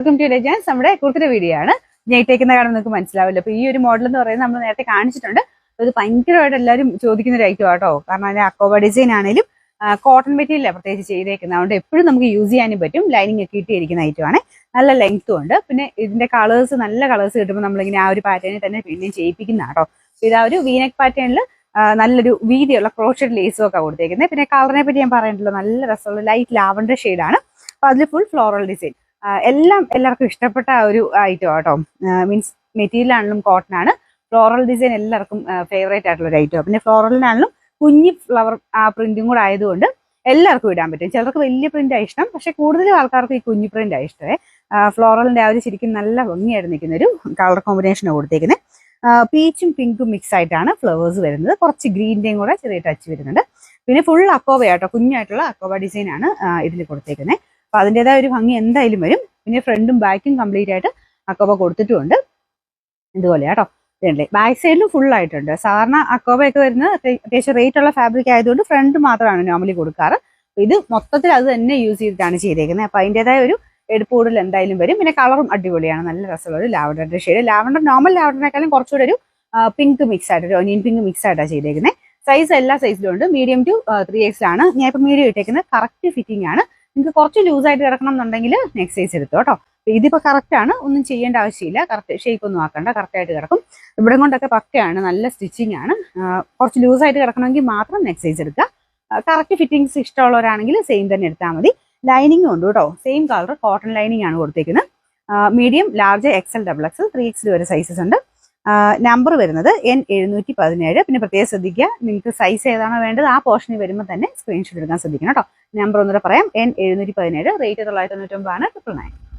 Welcome to രജാൻസ്. നമ്മുടെ കുർത്തിയുടെ video ആണ്. ഞാൻ ഇട്ടേക്കുന്ന കാരണം നിങ്ങൾക്ക് മനസ്സിലാവില്ല. അപ്പൊ ഈ ഒരു മോഡൽ എന്ന് പറയുന്നത് നമ്മൾ നേരത്തെ കാണിച്ചിട്ടുണ്ട്. അത് ഭയങ്കരമായിട്ട് എല്ലാവരും ചോദിക്കുന്ന ഒരു ഐറ്റം ആട്ടോ. കാരണം അതിന്റെ അക്കോബ ഡിസൈൻ ആണെങ്കിലും കോട്ടൺ മെറ്റീരിയലാണ് പ്രത്യേകിച്ച് ചെയ്തേക്കുന്നത്. അതുകൊണ്ട് എപ്പോഴും നമുക്ക് യൂസ് ചെയ്യാനും പറ്റും. ലൈനിങ് ഒക്കെ ഇട്ടിരിക്കുന്ന ഐറ്റം ആണ്. നല്ല ലെങ്ത്തും ഉണ്ട്. പിന്നെ ഇതിന്റെ കളേഴ്സ് നല്ല കളേഴ്സ് കിട്ടുമ്പോൾ നമ്മളിങ്ങനെ ആ ഒരു പാറ്റേണിൽ തന്നെ പിന്നെയും ചെയ്യിപ്പിക്കുന്ന കേട്ടോ. ഇതാ ഒരു വീനെക്ക് പാറ്റേണിൽ നല്ലൊരു വീതിയുള്ള ക്രോഷഡ് ലേസും ഒക്കെ കൊടുത്തേക്കുന്നത്. പിന്നെ കളറിനെ പറ്റി ഞാൻ പറയണ്ടല്ലോ, നല്ല രസമുള്ള ലൈറ്റ് ലാവൻഡർ ഷെയ്ഡാണ്. അപ്പൊ അതിൽ ഫുൾ ഫ്ലോറൽ ഡിസൈൻ എല്ലാവർക്കും ഇഷ്ടപ്പെട്ട ഒരു ഐറ്റം ആട്ടോ. മീൻസ് മെറ്റീരിയൽ ആണെങ്കിലും കോട്ടൺ ആണ്. ഫ്ലോറൽ ഡിസൈൻ എല്ലാവർക്കും ഫേവറേറ്റ് ആയിട്ടുള്ള ഒരു ഐറ്റം. പിന്നെ ഫ്ലോറലിനാണെങ്കിലും കുഞ്ഞി ഫ്ലവർ പ്രിന്റും കൂടെ ആയതുകൊണ്ട് എല്ലാവർക്കും ഇടാൻ പറ്റും. ചിലർക്ക് വലിയ പ്രിന്റാണ് ഇഷ്ടം, പക്ഷെ കൂടുതലും ആൾക്കാർക്ക് ഈ കുഞ്ഞു പ്രിന്റാണ് ഇഷ്ടമേ. ഫ്ലോറലിന്റെ ആ ഒരു ശരിക്കും നല്ല ഭംഗിയായിട്ട് നിൽക്കുന്ന ഒരു കളർ കോമ്പിനേഷനാണ് കൊടുത്തേക്കുന്നത്. പീച്ചും പിങ്കും മിക്സ് ആയിട്ടാണ് ഫ്ലവേഴ്സ് വരുന്നത്. കുറച്ച് ഗ്രീനിന്റെയും കൂടെ ചെറിയ ടച്ച് വരുന്നുണ്ട്. പിന്നെ ഫുൾ അക്കോബയാട്ടോ, കുഞ്ഞായിട്ടുള്ള അക്കോബ ഡിസൈൻ ആണ് ഇതിൽ കൊടുത്തേക്കുന്നത്. അപ്പൊ അതിൻ്റെതായ ഒരു ഭംഗി എന്തായാലും വരും. പിന്നെ ഫ്രണ്ടും ബാക്കും കംപ്ലീറ്റ് ആയിട്ട് അക്കോബ കൊടുത്തിട്ടുമുണ്ട്. ഇതുപോലെ കേട്ടോ. ഇതല്ലേ ബാക്ക് സൈഡിലും ഫുൾ ആയിട്ടുണ്ട്. സാധാരണ അക്കോബയൊക്കെ വരുന്നത് അത്യാവശ്യം റേറ്റ് ഉള്ള ഫാബ്രിക് ആയതുകൊണ്ട് ഫ്രണ്ട് മാത്രമാണ് നോർമലി കൊടുക്കാറ്. ഇത് മൊത്തത്തിൽ അത് തന്നെ യൂസ് ചെയ്തിട്ടാണ് ചെയ്തേക്കുന്നത്. അപ്പൊ അതിൻ്റെതായ ഒരു എടുപ്പ് കൂടുതൽ എന്തായാലും വരും. പിന്നെ കളറും അടിപൊളിയാണ്, നല്ല രസമുള്ള ഒരു ലാവൻഡറിന്റെ ഷെയ്ഡ്. ലാവൻഡർ നോർമൽ ലാവൻഡറിനേക്കാളും കുറച്ചുകൂടെ ഒരു പിങ്ക് മിക്സ് ആയിട്ട്, ഒരു ഒനിയൻ പിങ്ക് മിക്സ് ആയിട്ടാണ് ചെയ്തേക്കുന്നത്. സൈസ് എല്ലാ സൈസിലും ഉണ്ട്. മീഡിയം ടു 3X ആണ്. ഞാൻ ഇപ്പൊ മീഡിയം ഇട്ടേക്കുന്നത്. കറക്റ്റ് ഫിറ്റിംഗ് ആണ്. നിങ്ങൾക്ക് കുറച്ച് ലൂസായിട്ട് കിടക്കണം എന്നുണ്ടെങ്കിൽ നെക്സ്റ്റ് സൈസ് എടുത്തു കേട്ടോ. ഇതിപ്പോ കറക്റ്റ് ആണ്, ഒന്നും ചെയ്യേണ്ട ആവശ്യമില്ല. കറക്റ്റ് ഷേപ്പ് ഒന്നും ആക്കണ്ട, കറക്റ്റ് ആയിട്ട് കിടക്കും. ഇവിടെ കൊണ്ടൊക്കെ പക്കയാണ്, നല്ല സ്റ്റിച്ചിങ് ആണ്. കുറച്ച് ലൂസായിട്ട് കിടക്കണമെങ്കിൽ മാത്രം നെക്സ്റ്റ് സൈസ് എടുക്കുക. കറക്റ്റ് ഫിറ്റിംഗ്സ് ഇഷ്ടമുള്ളവരാണെങ്കിൽ സെയിം തന്നെ എടുത്താൽ മതി. ലൈനിങ് ഉണ്ട് കേട്ടോ, സെയിം കളർ കോട്ടൺ ലൈനിങ് ആണ് കൊടുത്തേക്കുന്നത്. Medium, large, XL, XXL, 3X വരെ സൈസസ് ഉണ്ട്. നമ്പർ വരുന്നത് N717. പിന്നെ പ്രത്യേകം ശ്രദ്ധിക്കുക, നിങ്ങൾക്ക് സൈസ് ഏതാണോ വേണ്ടത് ആ പോർഷനിൽ വരുമ്പോൾ തന്നെ സ്ക്രീൻഷോട്ട് എടുക്കാൻ ശ്രദ്ധിക്കണം കേട്ടോ. നമ്പർ ഒന്നുകൂടെ പറയാം, N717, റേറ്റ് 999 ആണ്, 999.